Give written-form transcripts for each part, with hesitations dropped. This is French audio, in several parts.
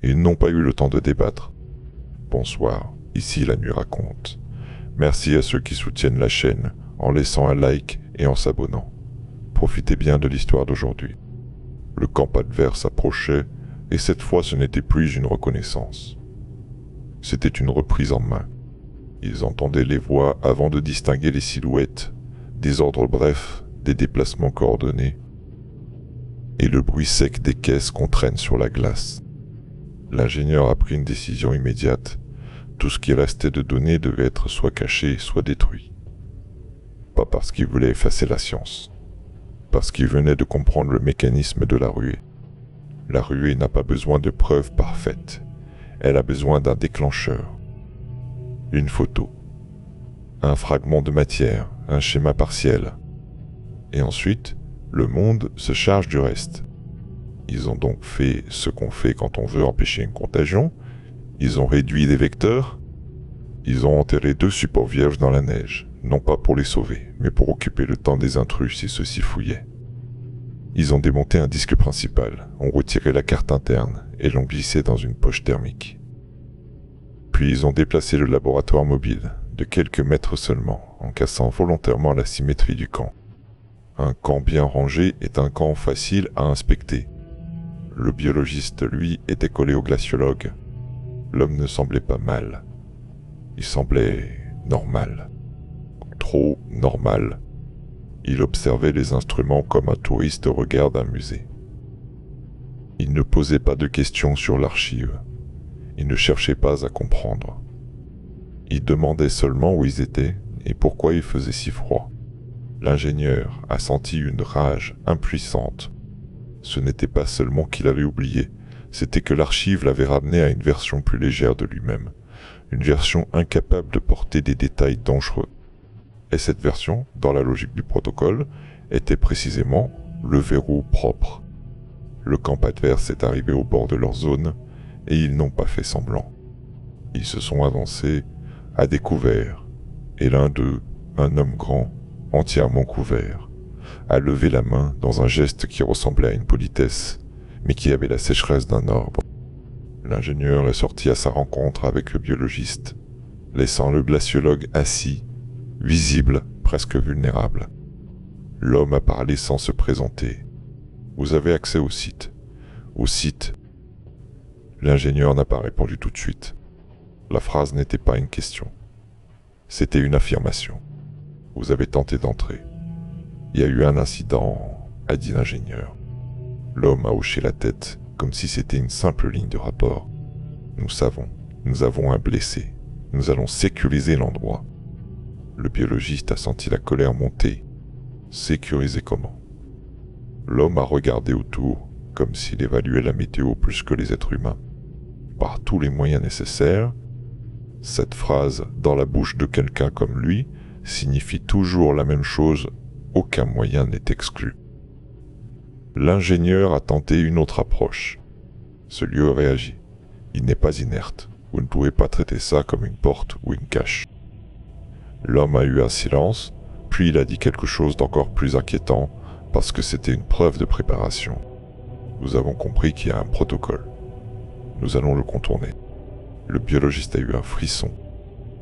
et ils n'ont pas eu le temps de débattre. Bonsoir, ici La Nuit Raconte. Merci à ceux qui soutiennent la chaîne en laissant un like et en s'abonnant. Profitez bien de l'histoire d'aujourd'hui. Le camp adverse approchait, et cette fois ce n'était plus une reconnaissance. C'était une reprise en main. Ils entendaient les voix avant de distinguer les silhouettes, des ordres brefs, des déplacements coordonnés, et le bruit sec des caisses qu'on traîne sur la glace. L'ingénieur a pris une décision immédiate. Tout ce qui restait de données devait être soit caché, soit détruit. Pas parce qu'il voulait effacer la science, parce qu'il venait de comprendre le mécanisme de la ruée. La ruée n'a pas besoin de preuves parfaites, elle a besoin d'un déclencheur. Une photo, un fragment de matière, un schéma partiel. Et ensuite, le monde se charge du reste. Ils ont donc fait ce qu'on fait quand on veut empêcher une contagion. Ils ont réduit les vecteurs. Ils ont enterré 2 supports vierges dans la neige, non pas pour les sauver, mais pour occuper le temps des intrus si ceux-ci fouillaient. Ils ont démonté un disque principal, ont retiré la carte interne et l'ont glissé dans une poche thermique. Puis ils ont déplacé le laboratoire mobile, de quelques mètres seulement, en cassant volontairement la symétrie du camp. Un camp bien rangé est un camp facile à inspecter. Le biologiste, lui, était collé au glaciologue. L'homme ne semblait pas mal. Il semblait normal. Trop normal. Il observait les instruments comme un touriste regarde un musée. Il ne posait pas de questions sur l'archive. Il ne cherchait pas à comprendre. Il demandait seulement où ils étaient et pourquoi il faisait si froid. L'ingénieur a senti une rage impuissante. Ce n'était pas seulement qu'il avait oublié, c'était que l'archive l'avait ramené à une version plus légère de lui-même, une version incapable de porter des détails dangereux. Et cette version, dans la logique du protocole, était précisément le verrou propre. Le camp adverse est arrivé au bord de leur zone, et ils n'ont pas fait semblant. Ils se sont avancés à découvert, et l'un d'eux, un homme grand, entièrement couvert, a levé la main dans un geste qui ressemblait à une politesse, mais qui avait la sécheresse d'un orbe. L'ingénieur est sorti à sa rencontre avec le biologiste, laissant le glaciologue assis, visible, presque vulnérable. L'homme a parlé sans se présenter. Vous avez accès au site. Au site. L'ingénieur n'a pas répondu tout de suite. La phrase n'était pas une question. C'était une affirmation. Vous avez tenté d'entrer. Il y a eu un incident, a dit l'ingénieur. L'homme a hoché la tête, comme si c'était une simple ligne de rapport. Nous savons, nous avons un blessé. Nous allons sécuriser l'endroit. Le biologiste a senti la colère monter. Sécuriser comment? L'homme a regardé autour, comme s'il évaluait la météo plus que les êtres humains. Par tous les moyens nécessaires, cette phrase, dans la bouche de quelqu'un comme lui, signifie toujours la même chose, aucun moyen n'est exclu. L'ingénieur a tenté une autre approche. Ce lieu réagit. Il n'est pas inerte. Vous ne pouvez pas traiter ça comme une porte ou une cache. L'homme a eu un silence, puis il a dit quelque chose d'encore plus inquiétant, parce que c'était une preuve de préparation. Nous avons compris qu'il y a un protocole. Nous allons le contourner. Le biologiste a eu un frisson.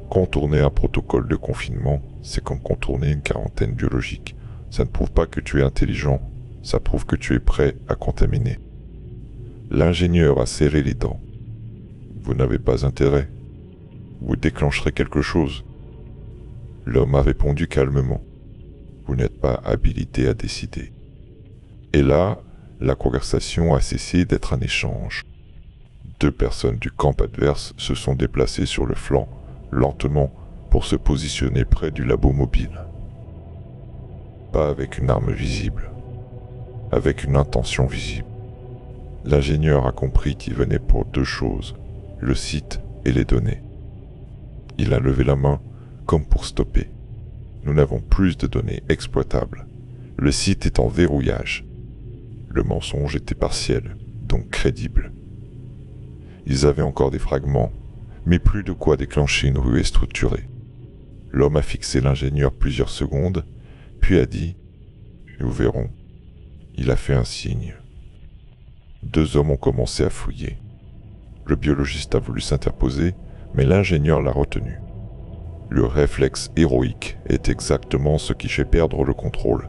Contourner un protocole de confinement, c'est comme contourner une quarantaine biologique. Ça ne prouve pas que tu es intelligent, ça prouve que tu es prêt à contaminer. L'ingénieur a serré les dents. Vous n'avez pas intérêt. Vous déclencherez quelque chose. L'homme a répondu calmement. Vous n'êtes pas habilité à décider. Et là, la conversation a cessé d'être un échange. 2 personnes du camp adverse se sont déplacées sur le flanc, lentement, pour se positionner près du labo mobile. Pas avec une arme visible, avec une intention visible. L'ingénieur a compris qu'il venait pour 2 choses, le site et les données. Il a levé la main, comme pour stopper. Nous n'avons plus de données exploitables. Le site est en verrouillage. Le mensonge était partiel, donc crédible. Ils avaient encore des fragments, mais plus de quoi déclencher une ruée structurée. L'homme a fixé l'ingénieur plusieurs secondes, puis a dit « Nous verrons ». Il a fait un signe. 2 hommes ont commencé à fouiller. Le biologiste a voulu s'interposer, mais l'ingénieur l'a retenu. Le réflexe héroïque est exactement ce qui fait perdre le contrôle.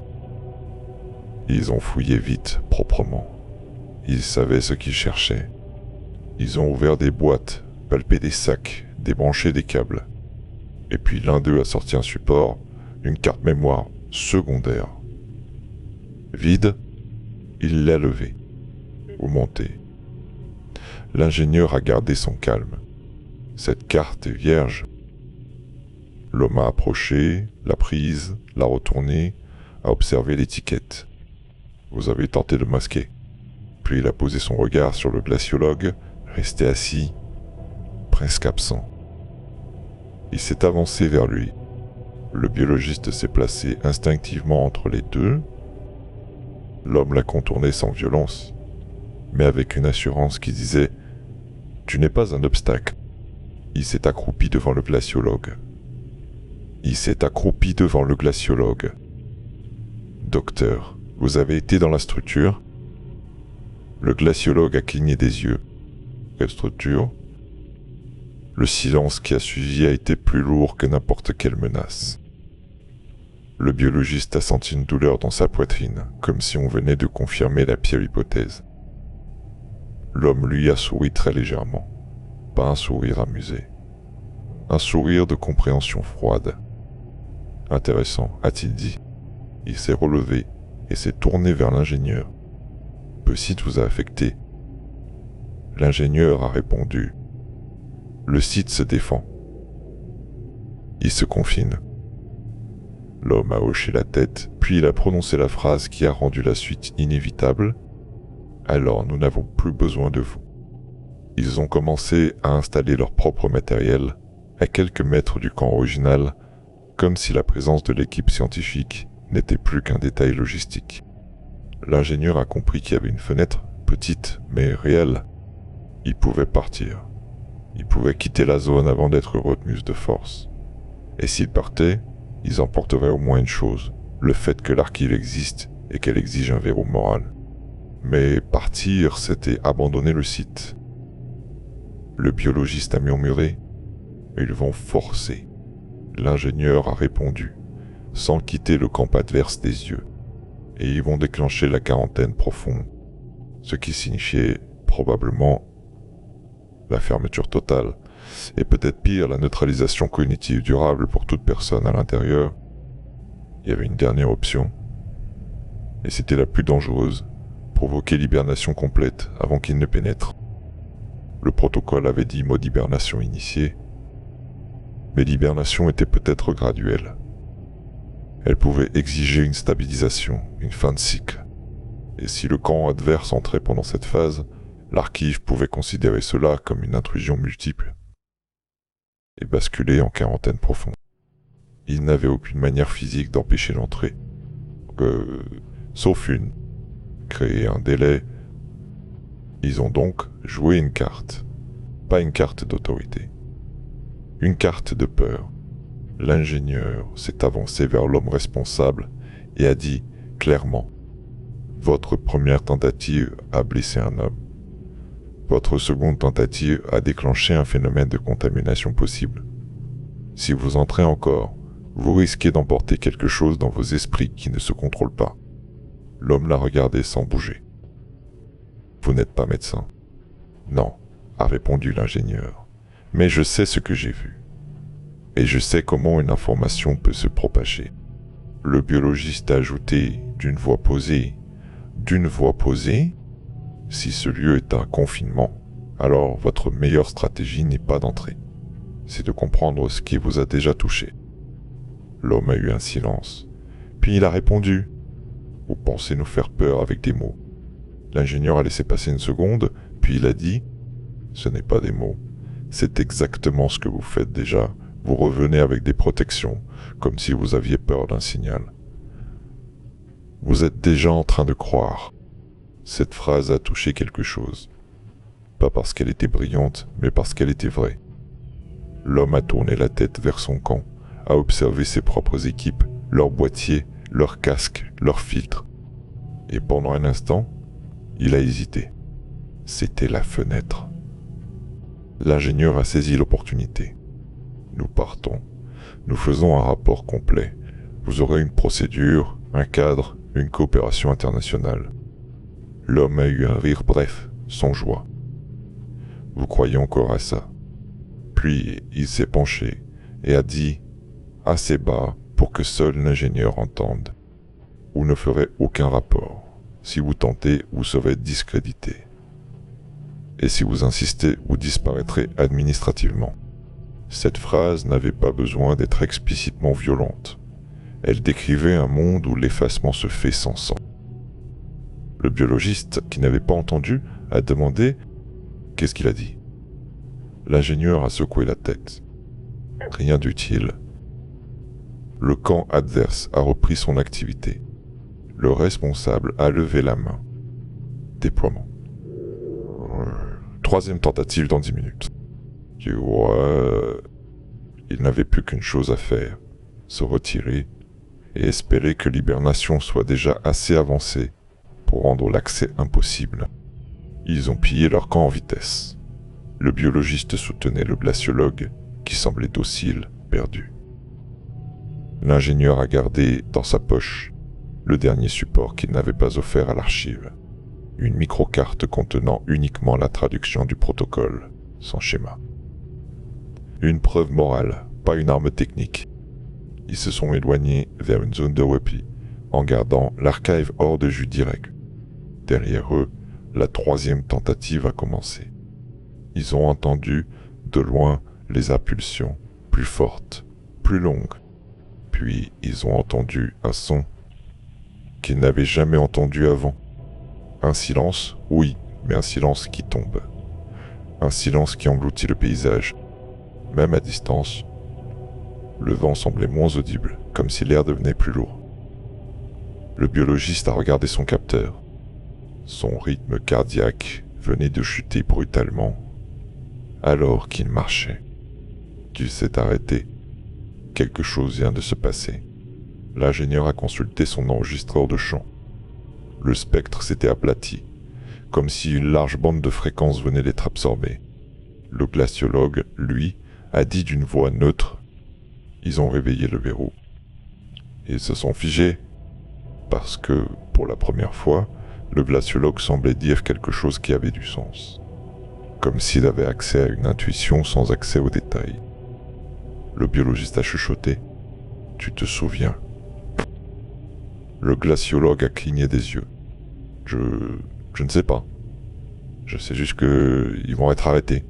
Ils ont fouillé vite, proprement. Ils savaient ce qu'ils cherchaient. Ils ont ouvert des boîtes, palpé des sacs, débranché des câbles. Et puis l'un d'eux a sorti un support, une carte mémoire secondaire. Vide, il l'a levé, ou monté. L'ingénieur a gardé son calme. Cette carte est vierge. L'homme a approché, l'a prise, l'a retournée, a observé l'étiquette. Vous avez tenté de masquer. Puis il a posé son regard sur le glaciologue, resté assis, presque absent. Il s'est avancé vers lui. Le biologiste s'est placé instinctivement entre les deux. L'homme l'a contourné sans violence, mais avec une assurance qui disait « Tu n'es pas un obstacle ». Il s'est accroupi devant le glaciologue. Il s'est accroupi devant le glaciologue. « Docteur, vous avez été dans la structure ?» Le glaciologue a cligné des yeux. « Quelle structure ?» Le silence qui a suivi a été plus lourd que n'importe quelle menace. Le biologiste a senti une douleur dans sa poitrine, comme si on venait de confirmer la pire hypothèse. L'homme lui a souri très légèrement, pas un sourire amusé. Un sourire de compréhension froide. « Intéressant, a-t-il dit. Il s'est relevé et s'est tourné vers l'ingénieur. « Le site vous a affecté. » L'ingénieur a répondu. « Le site se défend. Il se confine. » L'homme a hoché la tête, puis il a prononcé la phrase qui a rendu la suite inévitable. « Alors nous n'avons plus besoin de vous. » Ils ont commencé à installer leur propre matériel à quelques mètres du camp original, comme si la présence de l'équipe scientifique n'était plus qu'un détail logistique. L'ingénieur a compris qu'il y avait une fenêtre, petite mais réelle. Il pouvait partir. Il pouvait quitter la zone avant d'être retenu de force. Et s'ils partaient, ils emporteraient au moins une chose, le fait que l'archive existe et qu'elle exige un verrou moral. Mais partir, c'était abandonner le site. Le biologiste a murmuré « Ils vont forcer ». L'ingénieur a répondu, sans quitter le camp adverse des yeux. Et ils vont déclencher la quarantaine profonde, ce qui signifiait probablement la fermeture totale, et peut-être pire, la neutralisation cognitive durable pour toute personne à l'intérieur. Il y avait une dernière option, et c'était la plus dangereuse, provoquer l'hibernation complète avant qu'il ne pénètre. Le protocole avait dit mode hibernation initié, mais l'hibernation était peut-être graduelle. Elle pouvait exiger une stabilisation, une fin de cycle. Et si le camp adverse entrait pendant cette phase, l'archive pouvait considérer cela comme une intrusion multiple et basculer en quarantaine profonde. Il n'avait aucune manière physique d'empêcher l'entrée, sauf une, créer un délai. Ils ont donc joué une carte, pas une carte d'autorité, une carte de peur. L'ingénieur s'est avancé vers l'homme responsable et a dit clairement « Votre première tentative a blessé un homme. Votre seconde tentative a déclenché un phénomène de contamination possible. Si vous entrez encore, vous risquez d'emporter quelque chose dans vos esprits qui ne se contrôle pas. » L'homme l'a regardé sans bouger. « Vous n'êtes pas médecin. »« Non, » a répondu l'ingénieur. « Mais je sais ce que j'ai vu. Et je sais comment une information peut se propager. » Le biologiste a ajouté d'une voix posée. « D'une voix posée ? Si ce lieu est un confinement, alors votre meilleure stratégie n'est pas d'entrer. C'est de comprendre ce qui vous a déjà touché. » L'homme a eu un silence. Puis il a répondu. « Vous pensez nous faire peur avec des mots. » L'ingénieur a laissé passer une seconde, puis il a dit « Ce n'est pas des mots. C'est exactement ce que vous faites déjà. Vous revenez avec des protections, comme si vous aviez peur d'un signal. Vous êtes déjà en train de croire. » Cette phrase a touché quelque chose. Pas parce qu'elle était brillante, mais parce qu'elle était vraie. L'homme a tourné la tête vers son camp, a observé ses propres équipes, leurs boîtiers, leurs casques, leurs filtres. Et pendant un instant, il a hésité. C'était la fenêtre. L'ingénieur a saisi l'opportunité. Nous partons. Nous faisons un rapport complet. Vous aurez une procédure, un cadre, une coopération internationale. L'homme a eu un rire bref, sans joie. Vous croyez encore à ça? Puis il s'est penché et a dit, assez bas pour que seul l'ingénieur entende. Vous ne ferez aucun rapport. Si vous tentez, vous serez discrédité. Et si vous insistez, vous disparaîtrez administrativement. Cette phrase n'avait pas besoin d'être explicitement violente. Elle décrivait un monde où l'effacement se fait sans sang. Le biologiste, qui n'avait pas entendu, a demandé « Qu'est-ce qu'il a dit ?» L'ingénieur a secoué la tête. Rien d'utile. Le camp adverse a repris son activité. Le responsable a levé la main. Déploiement. Troisième tentative dans 10 minutes. Tu vois, il n'avait plus qu'une chose à faire, se retirer et espérer que l'hibernation soit déjà assez avancée pour rendre l'accès impossible. Ils ont pillé leur camp en vitesse. Le biologiste soutenait le glaciologue, qui semblait docile, perdu. L'ingénieur a gardé dans sa poche le dernier support qu'il n'avait pas offert à l'archive, une microcarte contenant uniquement la traduction du protocole, sans schéma. Une preuve morale, pas une arme technique. Ils se sont éloignés vers une zone de repli, en gardant l'archive hors de vue direct. Derrière eux, la troisième tentative a commencé. Ils ont entendu, de loin, les impulsions, plus fortes, plus longues. Puis ils ont entendu un son qu'ils n'avaient jamais entendu avant. Un silence, oui, mais un silence qui tombe. Un silence qui engloutit le paysage. Même à distance, le vent semblait moins audible, comme si l'air devenait plus lourd. Le biologiste a regardé son capteur. Son rythme cardiaque venait de chuter brutalement, alors qu'il marchait. Il s'est arrêté. Quelque chose vient de se passer. L'ingénieur a consulté son enregistreur de chant. Le spectre s'était aplati, comme si une large bande de fréquences venait d'être absorbée. Le glaciologue, lui, a dit d'une voix neutre. Ils ont réveillé le verrou. Ils se sont figés, parce que, pour la première fois, le glaciologue semblait dire quelque chose qui avait du sens, comme s'il avait accès à une intuition sans accès aux détails. Le biologiste a chuchoté. « Tu te souviens ?» Le glaciologue a cligné des yeux. Je ne sais pas. Je sais juste qu'ils vont être arrêtés. »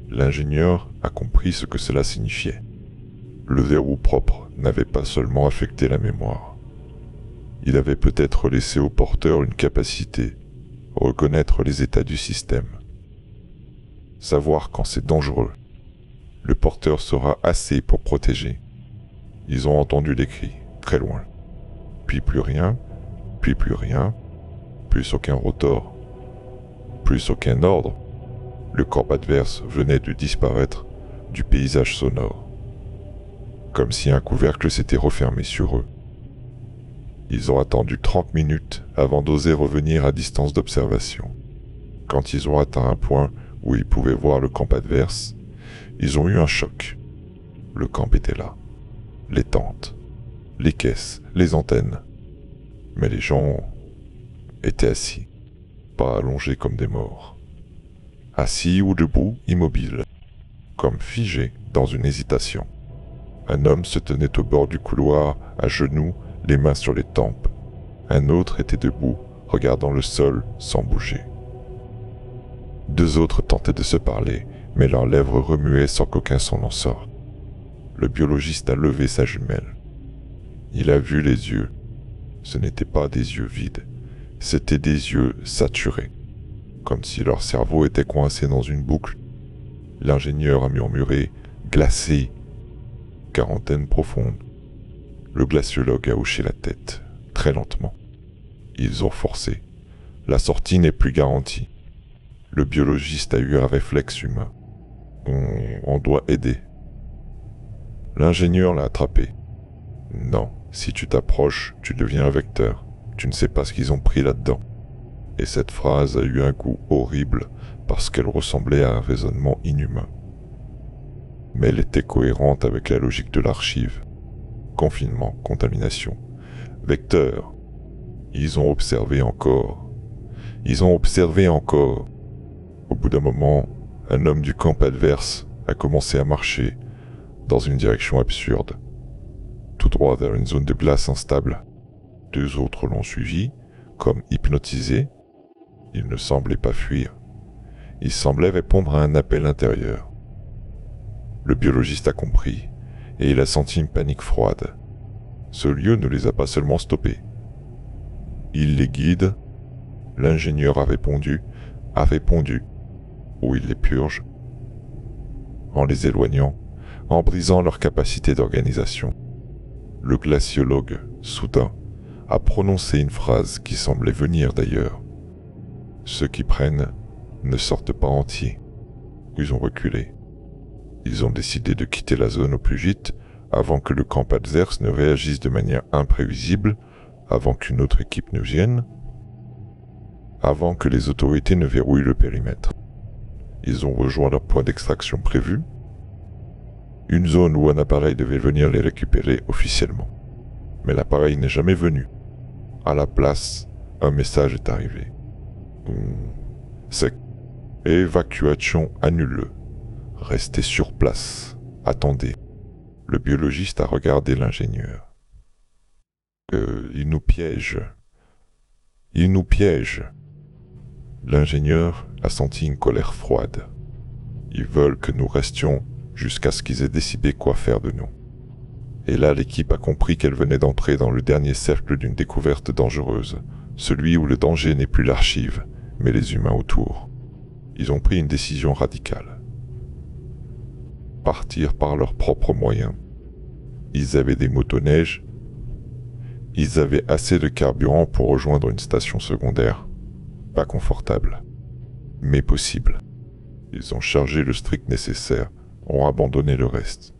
L'ingénieur a compris ce que cela signifiait. Le verrou propre n'avait pas seulement affecté la mémoire. Il avait peut-être laissé au porteur une capacité, reconnaître les états du système. Savoir quand c'est dangereux. Le porteur sera assez pour protéger. Ils ont entendu des cris, très loin. Puis plus rien, puis plus rien, plus aucun rotor, plus aucun ordre. Le corps adverse venait de disparaître du paysage sonore, comme si un couvercle s'était refermé sur eux. Ils ont attendu 30 minutes avant d'oser revenir à distance d'observation. Quand ils ont atteint un point où ils pouvaient voir le camp adverse, ils ont eu un choc. Le camp était là. Les tentes, les caisses, les antennes. Mais les gens étaient assis, pas allongés comme des morts. Assis ou debout, immobiles, comme figés dans une hésitation. Un homme se tenait au bord du couloir, à genoux, les mains sur les tempes. Un autre était debout, regardant le sol sans bouger. Deux autres tentaient de se parler, mais leurs lèvres remuaient sans qu'aucun son n'en sorte. Le biologiste a levé sa jumelle. Il a vu les yeux. Ce n'étaient pas des yeux vides, c'étaient des yeux saturés, comme si leur cerveau était coincé dans une boucle. L'ingénieur a murmuré « glacé », quarantaine profonde. Le glaciologue a hoché la tête, très lentement. Ils ont forcé. La sortie n'est plus garantie. Le biologiste a eu un réflexe humain. On doit aider. L'ingénieur l'a attrapé. Non, si tu t'approches, tu deviens un vecteur. Tu ne sais pas ce qu'ils ont pris là-dedans. Et cette phrase a eu un goût horrible parce qu'elle ressemblait à un raisonnement inhumain. Mais elle était cohérente avec la logique de l'archive. Confinement, contamination, vecteur. Ils ont observé encore. Ils ont observé encore. Au bout d'un moment, un homme du camp adverse a commencé à marcher dans une direction absurde, tout droit vers une zone de glace instable. Deux autres l'ont suivi, comme hypnotisés. Il ne semblait pas fuir. Il semblait répondre à un appel intérieur. Le biologiste a compris, et il a senti une panique froide. Ce lieu ne les a pas seulement stoppés. Il les guide. L'ingénieur a répondu, ou il les purge, en les éloignant, en brisant leur capacité d'organisation. Le glaciologue, soudain, a prononcé une phrase qui semblait venir d'ailleurs. Ceux qui prennent ne sortent pas entiers. Ils ont reculé. Ils ont décidé de quitter la zone au plus vite avant que le camp adverse ne réagisse de manière imprévisible, avant qu'une autre équipe ne vienne, avant que les autorités ne verrouillent le périmètre. Ils ont rejoint leur point d'extraction prévu, une zone où un appareil devait venir les récupérer officiellement. Mais l'appareil n'est jamais venu. À la place, un message est arrivé. C'est évacuation annulée. Restez sur place. Attendez. Le biologiste a regardé l'ingénieur. Il nous piège. Il nous piège. L'ingénieur a senti une colère froide. Ils veulent que nous restions jusqu'à ce qu'ils aient décidé quoi faire de nous. Et là, l'équipe a compris qu'elle venait d'entrer dans le dernier cercle d'une découverte dangereuse, celui où le danger n'est plus l'archive, mais les humains autour. Ils ont pris une décision radicale. Partir par leurs propres moyens. Ils avaient des motoneiges. Ils avaient assez de carburant pour rejoindre une station secondaire. Pas confortable, mais possible. Ils ont chargé le strict nécessaire, ont abandonné le reste.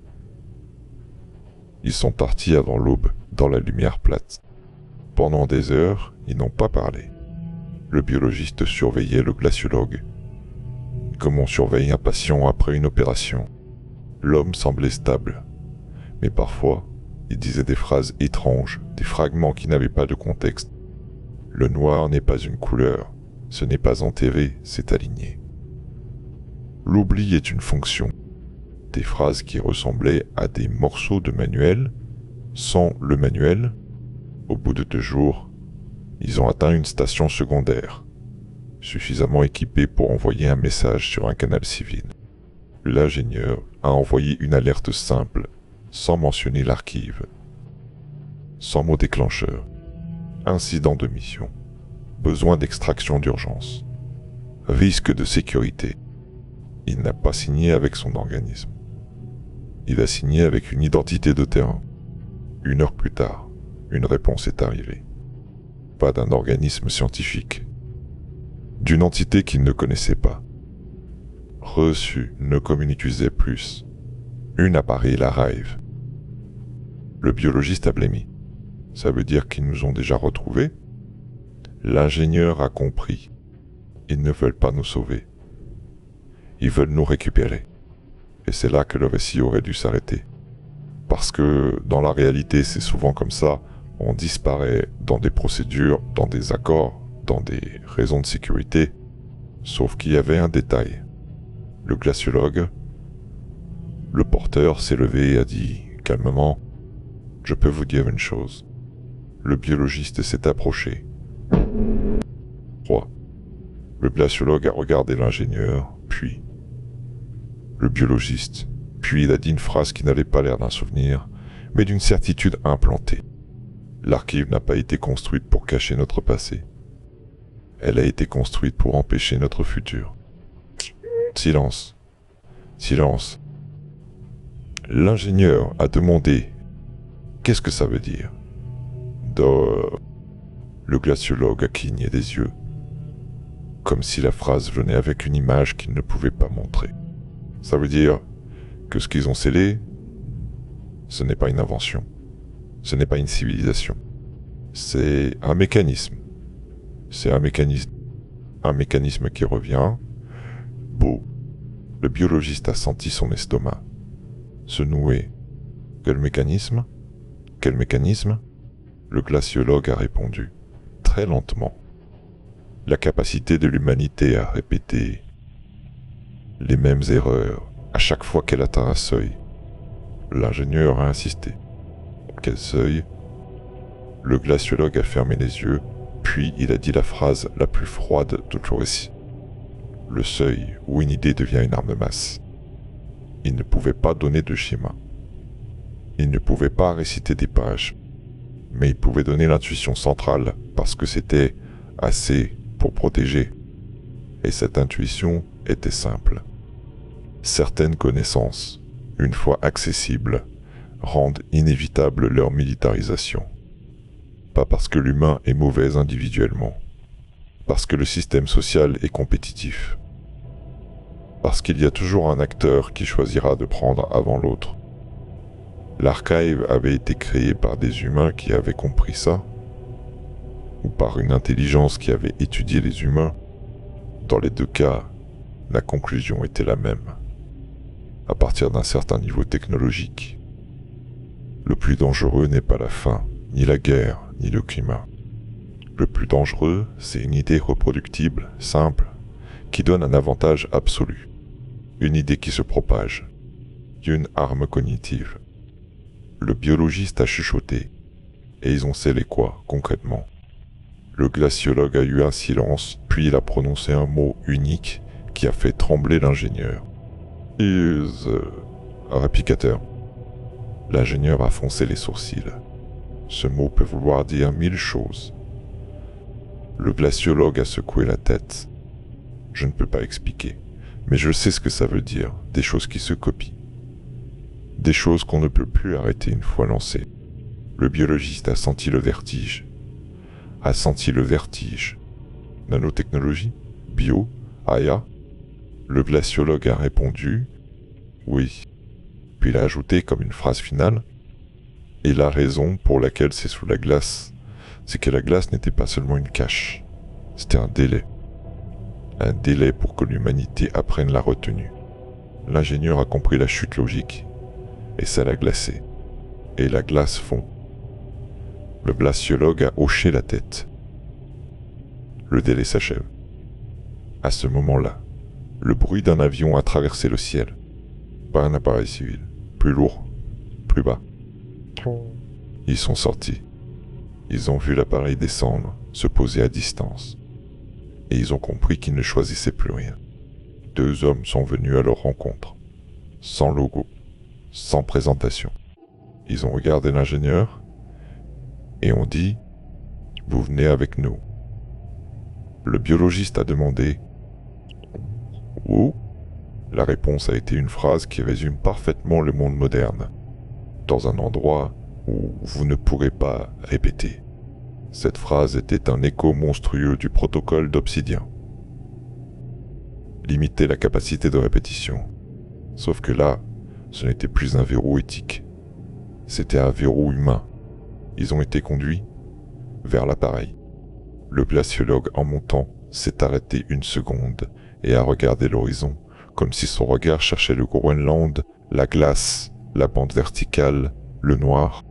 Ils sont partis avant l'aube, dans la lumière plate. Pendant des heures, ils n'ont pas parlé. Le biologiste surveillait le glaciologue, comme on surveille un patient après une opération. L'homme semblait stable, mais parfois, il disait des phrases étranges, des fragments qui n'avaient pas de contexte. Le noir n'est pas une couleur, ce n'est pas enterré, c'est aligné. L'oubli est une fonction. Des phrases qui ressemblaient à des morceaux de manuel. Sans le manuel, au bout de 2 jours, ils ont atteint une station secondaire, suffisamment équipée pour envoyer un message sur un canal civil. L'ingénieur a envoyé une alerte simple, sans mentionner l'archive, sans mot déclencheur. Incident de mission. Besoin d'extraction d'urgence. Risque de sécurité. Il n'a pas signé avec son organisme. Il a signé avec une identité de terrain. 1 heure plus tard, une réponse est arrivée. Pas d'un organisme scientifique. D'une entité qu'il ne connaissait pas. Reçu, ne communiquait plus. Une appareil l'arrive. Le biologiste a blêmi. Ça veut dire qu'ils nous ont déjà retrouvés? L'ingénieur a compris. Ils ne veulent pas nous sauver. Ils veulent nous récupérer. Et c'est là que le récit aurait dû s'arrêter. Parce que dans la réalité, c'est souvent comme ça. On disparaît dans des procédures, dans des accords, dans des raisons de sécurité. Sauf qu'il y avait un détail. Le glaciologue, le porteur s'est levé et a dit calmement « Je peux vous dire une chose. » Le biologiste s'est approché. 3. Le glaciologue a regardé l'ingénieur, puis le biologiste, puis il a dit une phrase qui n'avait pas l'air d'un souvenir, mais d'une certitude implantée. L'archive n'a pas été construite pour cacher notre passé. Elle a été construite pour empêcher notre futur. Silence. Silence. L'ingénieur a demandé « Qu'est-ce que ça veut dire ?» Le glaciologue a cligné des yeux, comme si la phrase venait avec une image qu'il ne pouvait pas montrer. Ça veut dire que ce qu'ils ont scellé, ce n'est pas une invention, ce n'est pas une civilisation. C'est un mécanisme. C'est un mécanisme qui revient, Beau. Le biologiste a senti son estomac se nouer. Quel mécanisme? Quel mécanisme? Le glaciologue a répondu, très lentement. La capacité de l'humanité à répéter les mêmes erreurs à chaque fois qu'elle atteint un seuil. L'ingénieur a insisté. Quel seuil? Le glaciologue a fermé les yeux, puis il a dit la phrase la plus froide de tout le récit. Le seuil où une idée devient une arme de masse. Il ne pouvait pas donner de schéma. Il ne pouvait pas réciter des pages. Mais il pouvait donner l'intuition centrale parce que c'était assez pour protéger. Et cette intuition était simple. Certaines connaissances, une fois accessibles, rendent inévitable leur militarisation. Pas parce que l'humain est mauvais individuellement, parce que le système social est compétitif, parce qu'il y a toujours un acteur qui choisira de prendre avant l'autre. L'archive avait été créé par des humains qui avaient compris ça, ou par une intelligence qui avait étudié les humains. Dans les deux cas, la conclusion était la même. À partir d'un certain niveau technologique, le plus dangereux n'est pas la faim, ni la guerre, ni le climat. Le plus dangereux, c'est une idée reproductible, simple, qui donne un avantage absolu. Une idée qui se propage. Une arme cognitive. Le biologiste a chuchoté. Et ils ont scellé quoi, concrètement? Le glaciologue a eu un silence, puis il a prononcé un mot unique qui a fait trembler l'ingénieur. Un réplicateur. L'ingénieur a foncé les sourcils. Ce mot peut vouloir dire 1000 choses. Le glaciologue a secoué la tête. Je ne peux pas expliquer, mais je sais ce que ça veut dire, des choses qui se copient. Des choses qu'on ne peut plus arrêter une fois lancées. Le biologiste a senti le vertige. A senti le vertige. Nanotechnologie? Bio? Aya? Le glaciologue a répondu « Oui ». Puis il a ajouté comme une phrase finale « Et la raison pour laquelle c'est sous la glace, c'est que la glace n'était pas seulement une cache, c'était un délai. Un délai pour que l'humanité apprenne la retenue. » L'ingénieur a compris la chute logique, et ça l'a glacé. Et la glace fond. Le glaciologue a hoché la tête. Le délai s'achève. À ce moment-là, le bruit d'un avion a traversé le ciel. Pas un appareil civil. Plus lourd, plus bas. Ils sont sortis. Ils ont vu l'appareil descendre, se poser à distance. Et ils ont compris qu'ils ne choisissaient plus rien. Deux hommes sont venus à leur rencontre. Sans logo, sans présentation. Ils ont regardé l'ingénieur et ont dit « Vous venez avec nous ». Le biologiste a demandé « Où ?» La réponse a été une phrase qui résume parfaitement le monde moderne, dans un endroit où vous ne pourrez pas répéter. Cette phrase était un écho monstrueux du protocole d'Obsidian. Limiter la capacité de répétition. Sauf que là, ce n'était plus un verrou éthique. C'était un verrou humain. Ils ont été conduits vers l'appareil. Le glaciologue, en montant, s'est arrêté une seconde et a regardé l'horizon, comme si son regard cherchait le Groenland, la glace, la bande verticale, le noir.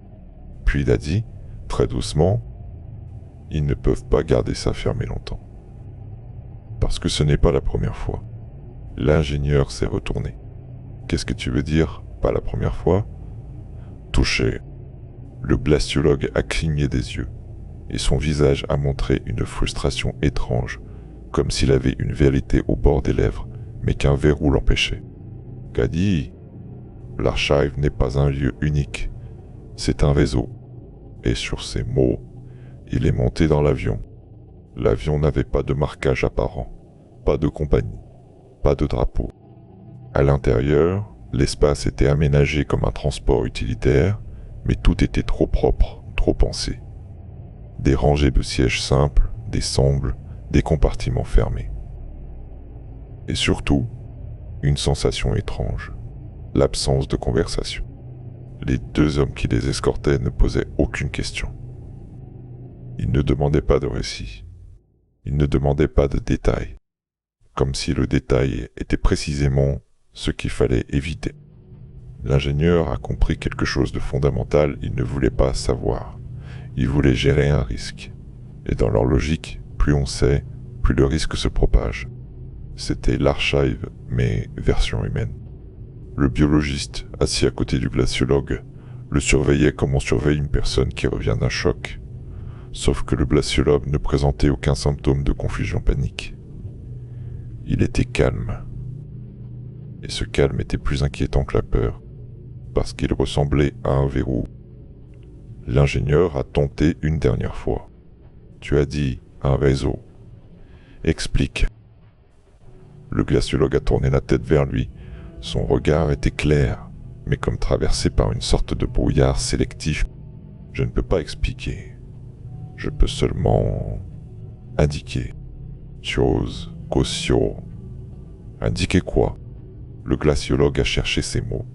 Puis il a dit, très doucement, « Ils ne peuvent pas garder ça fermé longtemps. » Parce que ce n'est pas la première fois. L'ingénieur s'est retourné. « Qu'est-ce que tu veux dire, pas la première fois ?» Touché. Le glaciologue a cligné des yeux, et son visage a montré une frustration étrange, comme s'il avait une vérité au bord des lèvres, mais qu'un verrou l'empêchait. Qu'a dit ? L'archive n'est pas un lieu unique, c'est un réseau. Et sur ces mots, il est monté dans l'avion. L'avion n'avait pas de marquage apparent, pas de compagnie, pas de drapeau. À l'intérieur, l'espace était aménagé comme un transport utilitaire, mais tout était trop propre, trop pensé. Des rangées de sièges simples, des sangles, des compartiments fermés. Et surtout, une sensation étrange, l'absence de conversation. Les deux hommes qui les escortaient ne posaient aucune question. Ils ne demandaient pas de récit. Ils ne demandaient pas de détails. comme si le détail était précisément ce qu'il fallait éviter. L'ingénieur a compris quelque chose de fondamental, il ne voulait pas savoir. Il voulait gérer un risque. Et dans leur logique, plus on sait, plus le risque se propage. C'était l'archive, mais version humaine. Le biologiste, assis à côté du glaciologue, le surveillait comme on surveille une personne qui revient d'un choc. Sauf que le glaciologue ne présentait aucun symptôme de confusion panique. Il était calme. Et ce calme était plus inquiétant que la peur, parce qu'il ressemblait à un verrou. L'ingénieur a tenté une dernière fois. Tu as dit un réseau. Explique. Le glaciologue a tourné la tête vers lui. Son regard était clair, mais comme traversé par une sorte de brouillard sélectif. Je ne peux pas expliquer. Je peux seulement indiquer. Chose, caution. Indiquer quoi? Le glaciologue a cherché ses mots.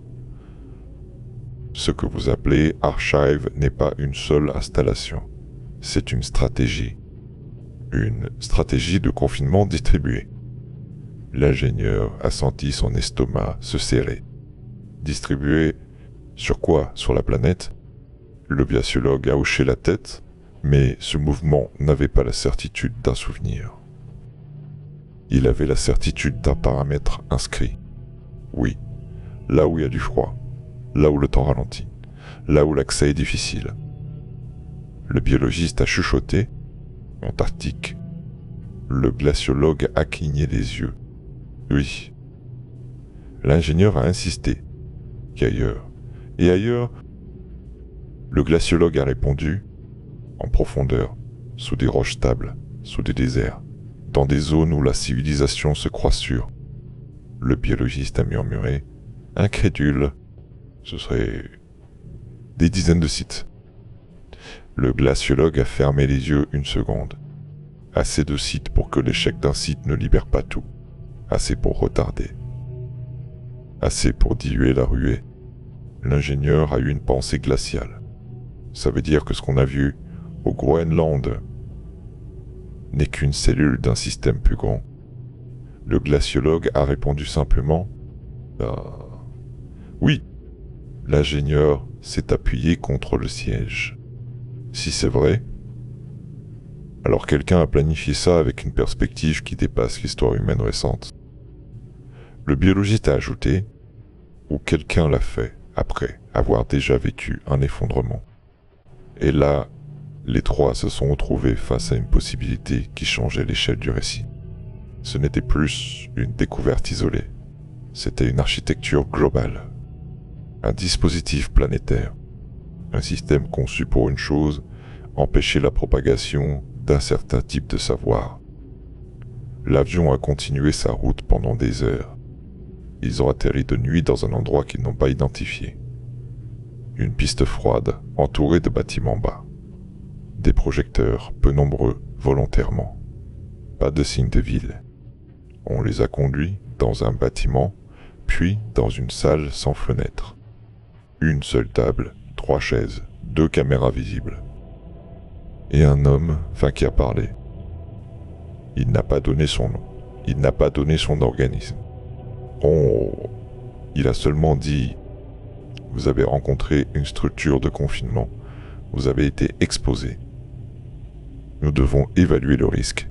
Ce que vous appelez archive n'est pas une seule installation. C'est une stratégie. Une stratégie de confinement distribuée. L'ingénieur a senti son estomac se serrer. Distribué sur quoi? Sur la planète? Le glaciologue a hoché la tête, mais ce mouvement n'avait pas la certitude d'un souvenir. Il avait la certitude d'un paramètre inscrit. Oui, là où il y a du froid, là où le temps ralentit, là où l'accès est difficile. Le biologiste a chuchoté « Antarctique ». Le glaciologue a cligné les yeux. Oui. L'ingénieur a insisté. Qu'ailleurs. Et ailleurs, le glaciologue a répondu en profondeur, sous des roches stables, sous des déserts, dans des zones où la civilisation se croit sûre. Le biologiste a murmuré, incrédule, ce serait des dizaines de sites. Le glaciologue a fermé les yeux une seconde. Assez de sites pour que l'échec d'un site ne libère pas tout. Assez pour retarder. Assez pour diluer la ruée. L'ingénieur a eu une pensée glaciale. Ça veut dire que ce qu'on a vu au Groenland n'est qu'une cellule d'un système plus grand. Le glaciologue a répondu simplement « Oui ». L'ingénieur s'est appuyé contre le siège. Si c'est vrai, alors quelqu'un a planifié ça avec une perspective qui dépasse l'histoire humaine récente. Le biologiste a ajouté « ou quelqu'un l'a fait après avoir déjà vécu un effondrement ». Et là, les trois se sont retrouvés face à une possibilité qui changeait l'échelle du récit. Ce n'était plus une découverte isolée, c'était une architecture globale, un dispositif planétaire, un système conçu pour une chose, empêcher la propagation d'un certain type de savoir. L'avion a continué sa route pendant des heures. Ils ont atterri de nuit dans un endroit qu'ils n'ont pas identifié. Une piste froide entourée de bâtiments bas. Des projecteurs, peu nombreux, volontairement. Pas de signe de ville. On les a conduits dans un bâtiment, puis dans une salle sans fenêtre. Une seule table, 3 chaises, 2 caméras visibles. Et un homme qui a parlé. Il n'a pas donné son nom. Il n'a pas donné son organisme. Il a seulement dit « Vous avez rencontré une structure de confinement. Vous avez été exposé. Nous devons évaluer le risque. »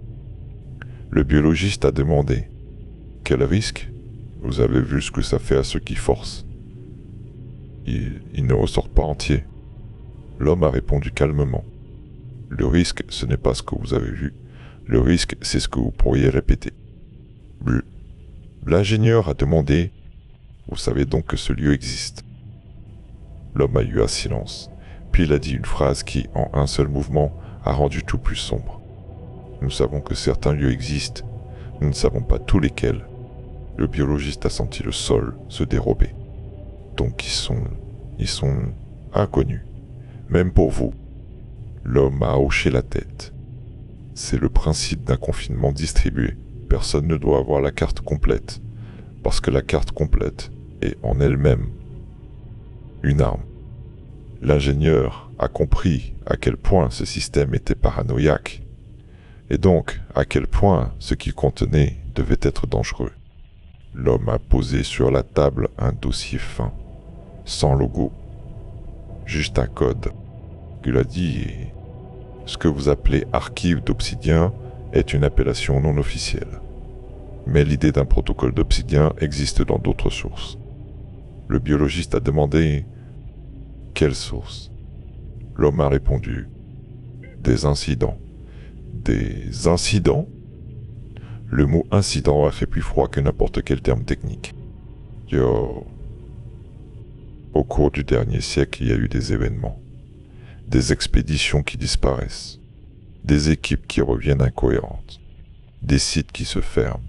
Le biologiste a demandé « Quel risque? Vous avez vu ce que ça fait à ceux qui forcent. Ils ne ressortent pas entiers. » L'homme a répondu calmement. « Le risque, ce n'est pas ce que vous avez vu. Le risque, c'est ce que vous pourriez répéter. » L'ingénieur a demandé « Vous savez donc que ce lieu existe ?» L'homme a eu un silence, puis il a dit une phrase qui, en un seul mouvement, a rendu tout plus sombre. « Nous savons que certains lieux existent, nous ne savons pas tous lesquels. » Le biologiste a senti le sol se dérober. « Donc ils sont inconnus, même pour vous. » L'homme a hoché la tête. « C'est le principe d'un confinement distribué. Personne ne doit avoir la carte complète, parce que la carte complète est en elle-même une arme. » L'ingénieur a compris à quel point ce système était paranoïaque, et donc à quel point ce qu'il contenait devait être dangereux. L'homme a posé sur la table un dossier fin, sans logo, juste un code. Il a dit « Ce que vous appelez archive d'Obsidian est une appellation non officielle. Mais l'idée d'un protocole d'Obsidian existe dans d'autres sources. » Le biologiste a demandé « Quelle source ?» L'homme a répondu « Des incidents. » Des incidents? Le mot incident a fait plus froid que n'importe quel terme technique. Yo. Au cours du dernier siècle, il y a eu des événements. Des expéditions qui disparaissent. Des équipes qui reviennent incohérentes. Des sites qui se ferment.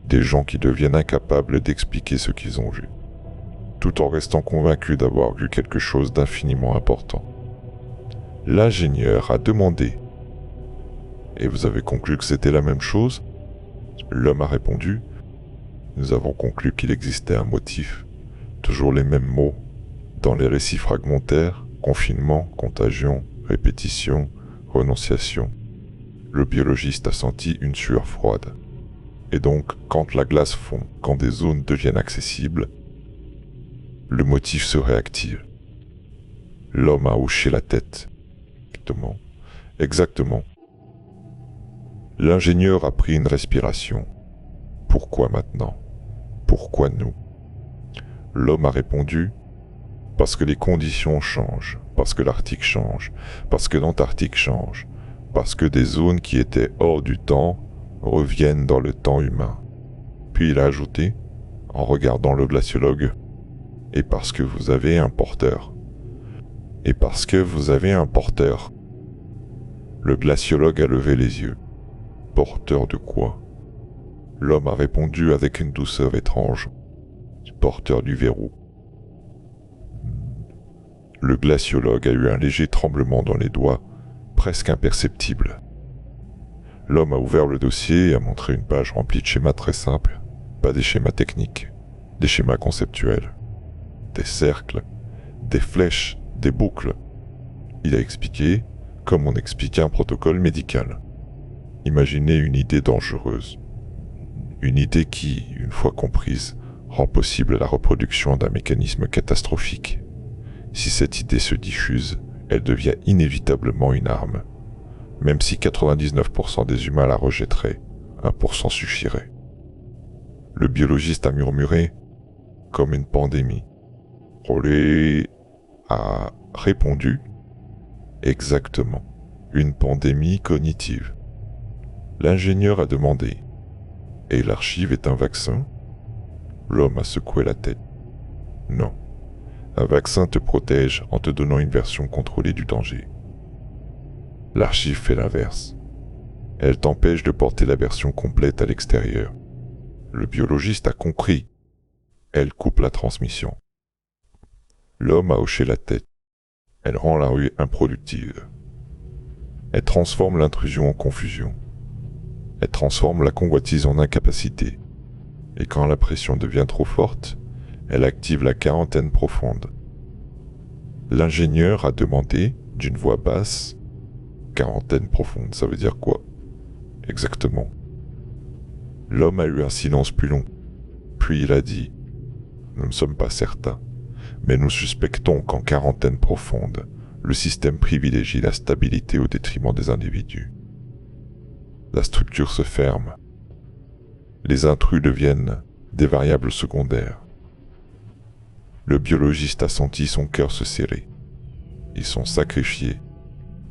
Des gens qui deviennent incapables d'expliquer ce qu'ils ont vu. Tout en restant convaincus d'avoir vu quelque chose d'infiniment important. L'ingénieur a demandé « Et vous avez conclu que c'était la même chose ?» L'homme a répondu « Nous avons conclu qu'il existait un motif, toujours les mêmes mots, dans les récits fragmentaires, confinement, contagion, répétition, renonciation. » Le biologiste a senti une sueur froide. Et donc, quand la glace fond, quand des zones deviennent accessibles, le motif se réactive. L'homme a hoché la tête. Exactement. L'ingénieur a pris une respiration. Pourquoi maintenant? Pourquoi nous? L'homme a répondu « Parce que les conditions changent, parce que l'Arctique change, parce que l'Antarctique change, parce que des zones qui étaient hors du temps reviennent dans le temps humain. » Puis il a ajouté, en regardant le glaciologue, « Et parce que vous avez un porteur. » Et parce que vous avez un porteur. Le glaciologue a levé les yeux. Porteur de quoi? L'homme a répondu avec une douceur étrange. Porteur du verrou. Le glaciologue a eu un léger tremblement dans les doigts, presque imperceptible. L'homme a ouvert le dossier et a montré une page remplie de schémas très simples, pas des schémas techniques, des schémas conceptuels. Des cercles, des flèches, des boucles. Il a expliqué comme on expliquait un protocole médical. Imaginez une idée dangereuse. Une idée qui, une fois comprise, rend possible la reproduction d'un mécanisme catastrophique. Si cette idée se diffuse, elle devient inévitablement une arme. Même si 99% des humains la rejetteraient, 1% suffirait. Le biologiste a murmuré « comme une pandémie ». Rollet a répondu « exactement, une pandémie cognitive ». L'ingénieur a demandé « et l'archive est un vaccin ?» L'homme a secoué la tête. « Non, un vaccin te protège en te donnant une version contrôlée du danger. L'archive fait l'inverse. Elle t'empêche de porter la version complète à l'extérieur. Le biologiste a compris. Elle coupe la transmission. » L'homme a hoché la tête. Elle rend la rue improductive. Elle transforme l'intrusion en confusion. Elle transforme la convoitise en incapacité. Et quand la pression devient trop forte, elle active la quarantaine profonde. L'ingénieur a demandé, d'une voix basse, « Quarantaine profonde, ça veut dire quoi ?» Exactement. L'homme a eu un silence plus long. Puis il a dit, « Nous ne sommes pas certains, mais nous suspectons qu'en quarantaine profonde, le système privilégie la stabilité au détriment des individus. La structure se ferme. Les intrus deviennent des variables secondaires. » Le biologiste a senti son cœur se serrer. Ils sont sacrifiés.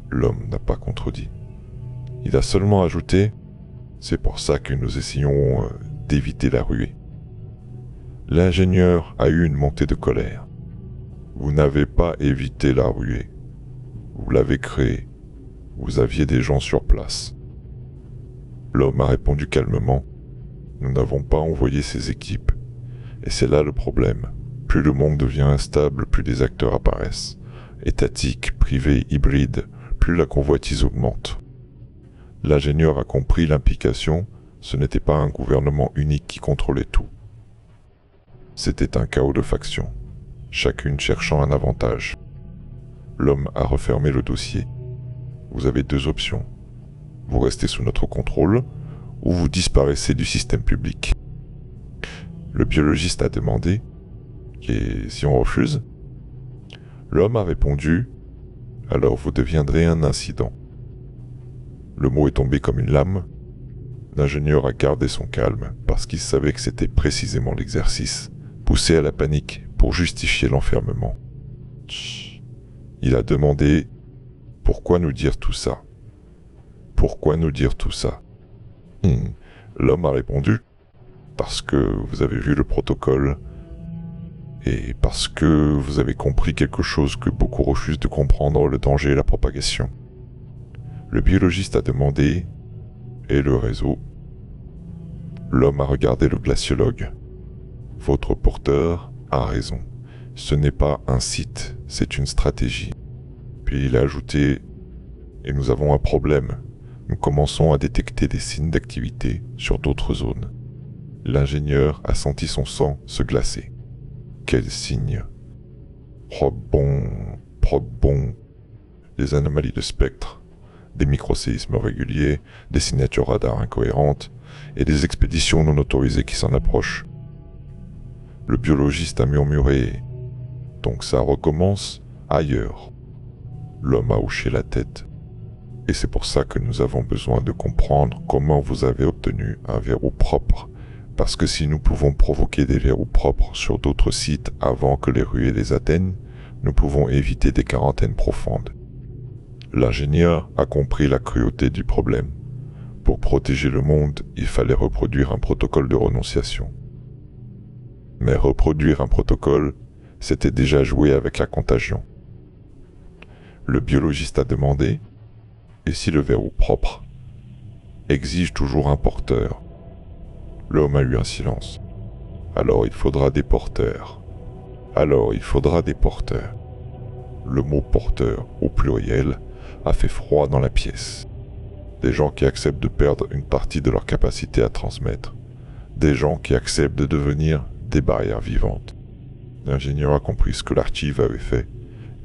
L'homme n'a pas contredit. Il a seulement ajouté « C'est pour ça que nous essayons d'éviter la ruée. » L'ingénieur a eu une montée de colère. Vous n'avez pas évité la ruée. Vous l'avez créée. Vous aviez des gens sur place. L'homme a répondu calmement. Nous n'avons pas envoyé ces équipes. Et c'est là le problème. Plus le monde devient instable, plus des acteurs apparaissent. Étatiques, privés, hybrides, plus la convoitise augmente. L'ingénieur a compris l'implication. Ce n'était pas un gouvernement unique qui contrôlait tout. C'était un chaos de factions, chacune cherchant un avantage. L'homme a refermé le dossier. Vous avez deux options. Vous restez sous notre contrôle, ou vous disparaissez du système public. Le biologiste a demandé « Et si on refuse ?» L'homme a répondu « Alors vous deviendrez un incident. » Le mot est tombé comme une lame. L'ingénieur a gardé son calme parce qu'il savait que c'était précisément l'exercice, poussé à la panique pour justifier l'enfermement. Il a demandé « Pourquoi nous dire tout ça ? Pourquoi nous dire tout ça ?» L'homme a répondu « Parce que vous avez vu le protocole et parce que vous avez compris quelque chose que beaucoup refusent de comprendre, le danger et la propagation. » Le biologiste a demandé « Et le réseau ?» L'homme a regardé le glaciologue. « Votre porteur a raison. Ce n'est pas un site, c'est une stratégie. » Puis il a ajouté « Et nous avons un problème. Nous commençons à détecter des signes d'activité sur d'autres zones. » L'ingénieur a senti son sang se glacer. Quels signes? Probons, des anomalies de spectre, des microséismes réguliers, des signatures radar incohérentes et des expéditions non autorisées qui s'en approchent. Le biologiste a murmuré « Donc ça recommence ailleurs ». L'homme a hoché la tête. Et c'est pour ça que nous avons besoin de comprendre comment vous avez obtenu un verrou propre. Parce que si nous pouvons provoquer des verrous propres sur d'autres sites avant que les ruées les atteignent, nous pouvons éviter des quarantaines profondes. L'ingénieur a compris la cruauté du problème. Pour protéger le monde, il fallait reproduire un protocole de renonciation. Mais reproduire un protocole, c'était déjà jouer avec la contagion. Le biologiste a demandé « Et si le verrou propre exige toujours un porteur ?» L'homme a eu un silence. « Alors il faudra des porteurs. Alors il faudra des porteurs. » Le mot porteur, au pluriel, a fait froid dans la pièce. Des gens qui acceptent de perdre une partie de leur capacité à transmettre. Des gens qui acceptent de devenir des barrières vivantes. L'ingénieur a compris ce que l'archive avait fait.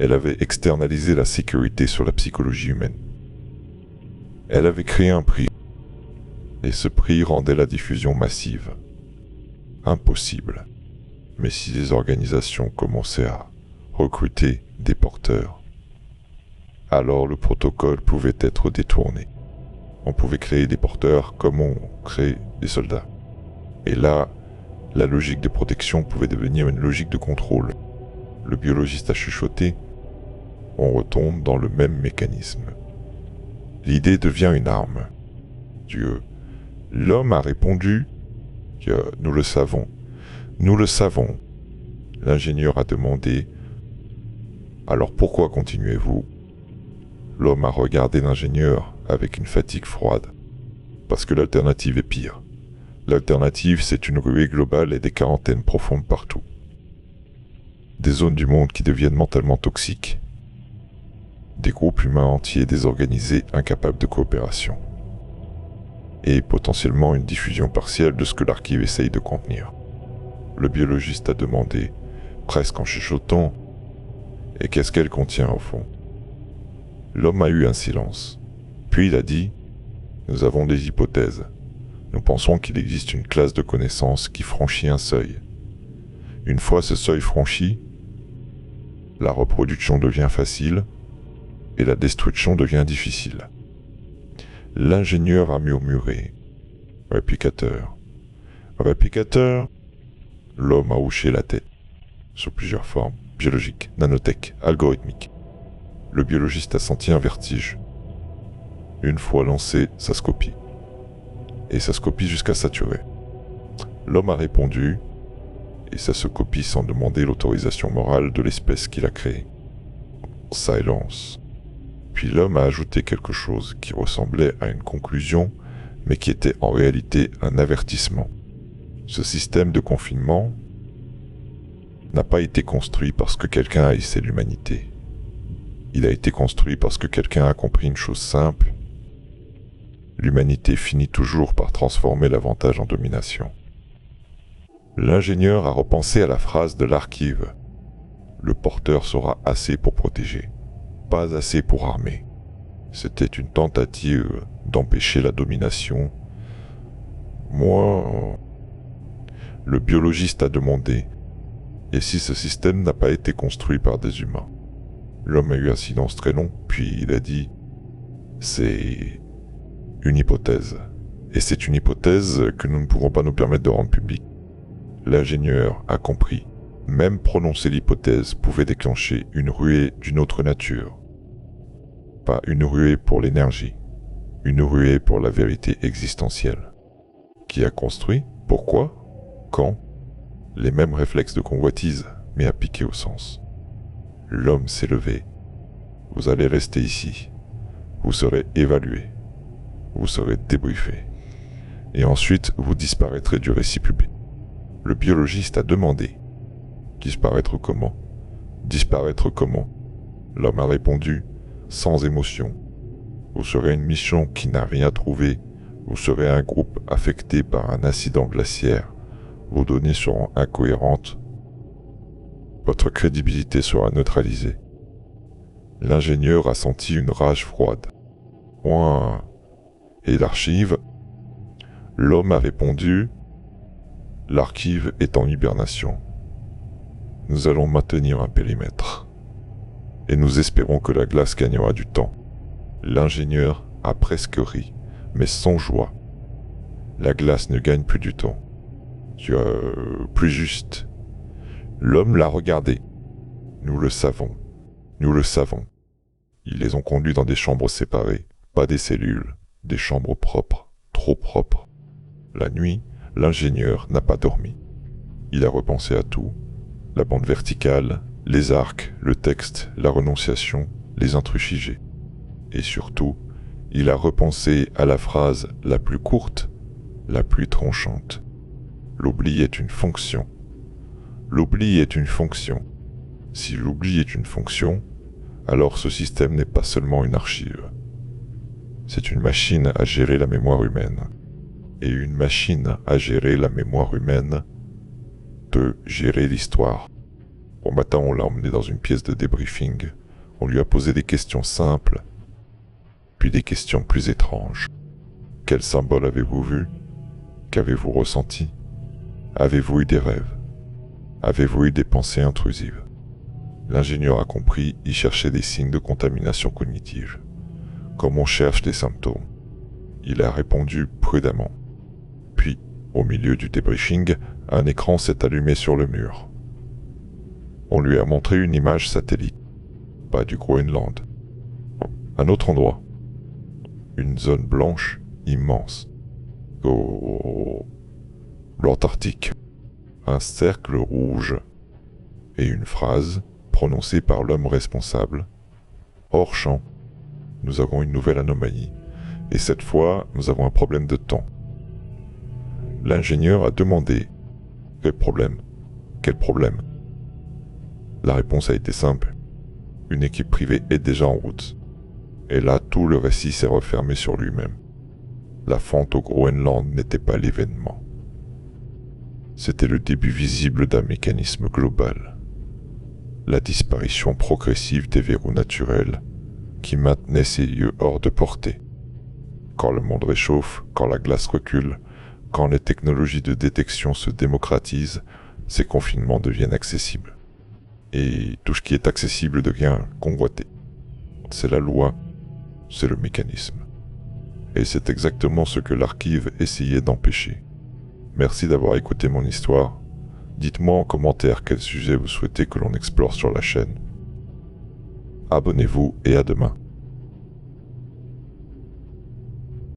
Elle avait externalisé la sécurité sur la psychologie humaine. Elle avait créé un prix. Et ce prix rendait la diffusion massive. Impossible. Mais si les organisations commençaient à recruter des porteurs, alors le protocole pouvait être détourné. On pouvait créer des porteurs comme on crée des soldats. Et là, la logique de protection pouvait devenir une logique de contrôle. Le biologiste a chuchoté. On retombe dans le même mécanisme. L'idée devient une arme. Dieu. L'homme a répondu que nous le savons. Nous le savons. L'ingénieur a demandé alors pourquoi continuez-vous? L'homme a regardé l'ingénieur avec une fatigue froide. Parce que l'alternative est pire. L'alternative, c'est une ruée globale et des quarantaines profondes partout. Des zones du monde qui deviennent mentalement toxiques. Des groupes humains entiers désorganisés, incapables de coopération. Et potentiellement une diffusion partielle de ce que l'archive essaye de contenir. Le biologiste a demandé, presque en chuchotant, « Et qu'est-ce qu'elle contient au fond ?» L'homme a eu un silence. Puis il a dit, « Nous avons des hypothèses. Nous pensons qu'il existe une classe de connaissances qui franchit un seuil. Une fois ce seuil franchi, la reproduction devient facile et la destruction devient difficile. » L'ingénieur a murmuré. « Réplicateur. Réplicateur ?» L'homme a hoché la tête. Sous plusieurs formes, biologiques, nanotech, algorithmiques. Le biologiste a senti un vertige. Une fois lancé, ça se copie. Et ça se copie jusqu'à saturer. L'homme a répondu, et ça se copie sans demander l'autorisation morale de l'espèce qu'il a créée. Silence. Puis l'homme a ajouté quelque chose qui ressemblait à une conclusion, mais qui était en réalité un avertissement. Ce système de confinement n'a pas été construit parce que quelqu'un haïssait l'humanité. Il a été construit parce que quelqu'un a compris une chose simple. L'humanité finit toujours par transformer l'avantage en domination. L'ingénieur a repensé à la phrase de l'archive. Le porteur sera assez pour protéger, pas assez pour armer. C'était une tentative d'empêcher la domination Moi... Le biologiste a demandé, et si ce système n'a pas été construit par des humains? L'homme a eu un silence très long, puis il a dit, c'est une hypothèse. Et c'est une hypothèse que nous ne pouvons pas nous permettre de rendre publique. L'ingénieur a compris. Même prononcer l'hypothèse pouvait déclencher une ruée d'une autre nature. Pas une ruée pour l'énergie, une ruée pour la vérité existentielle. Qui a construit? Pourquoi? Quand? Les mêmes réflexes de convoitise, mais appliqués au sens. L'homme s'est levé. Vous allez rester ici. Vous serez évalué. Vous serez débriefé. Et ensuite, vous disparaîtrez du récit public. Le biologiste a demandé. Disparaître comment? Disparaître comment? L'homme a répondu, sans émotion. Vous serez une mission qui n'a rien trouvé. Vous serez un groupe affecté par un incident glaciaire. Vos données seront incohérentes. Votre crédibilité sera neutralisée. L'ingénieur a senti une rage froide. Ouin. Et l'archive? L'homme a répondu, l'archive est en hibernation. Nous allons maintenir un périmètre. Et nous espérons que la glace gagnera du temps. L'ingénieur a presque ri, mais sans joie. La glace ne gagne plus du temps. Plus juste. L'homme l'a regardé. Nous le savons. Nous le savons. Ils les ont conduits dans des chambres séparées, pas des cellules, des chambres propres, trop propres. La nuit, l'ingénieur n'a pas dormi. Il a repensé à tout. La bande verticale, les arcs, le texte, la renonciation, les intrus figés. Et surtout, il a repensé à la phrase la plus courte, la plus tranchante. L'oubli est une fonction. L'oubli est une fonction. Si l'oubli est une fonction, alors ce système n'est pas seulement une archive. C'est une machine à gérer la mémoire humaine. Et une machine à gérer la mémoire humaine peut gérer l'histoire. Au matin, on l'a emmené dans une pièce de débriefing. On lui a posé des questions simples, puis des questions plus étranges. Quel symbole avez-vous vu? Qu'avez-vous ressenti? Avez-vous eu des rêves? Avez-vous eu des pensées intrusives? L'ingénieur a compris, il cherchait des signes de contamination cognitive. Comme on cherche des symptômes. Il a répondu prudemment. Puis, au milieu du débriefing, un écran s'est allumé sur le mur. On lui a montré une image satellite, pas du Groenland. Un autre endroit. Une zone blanche immense. L'Antarctique. Un cercle rouge. Et une phrase prononcée par l'homme responsable. Hors champ. Nous avons une nouvelle anomalie. Et cette fois, nous avons un problème de temps. L'ingénieur a demandé « Quel problème? Quel problème ?» La réponse a été simple. Une équipe privée est déjà en route. Et là, tout le récit s'est refermé sur lui-même. La fente au Groenland n'était pas l'événement. C'était le début visible d'un mécanisme global. La disparition progressive des verrous naturels qui maintenaient ces lieux hors de portée. Quand le monde réchauffe, quand la glace recule, quand les technologies de détection se démocratisent, ces confinements deviennent accessibles. Et tout ce qui est accessible devient convoité. C'est la loi, c'est le mécanisme. Et c'est exactement ce que l'archive essayait d'empêcher. Merci d'avoir écouté mon histoire. Dites-moi en commentaire quel sujet vous souhaitez que l'on explore sur la chaîne. Abonnez-vous et à demain.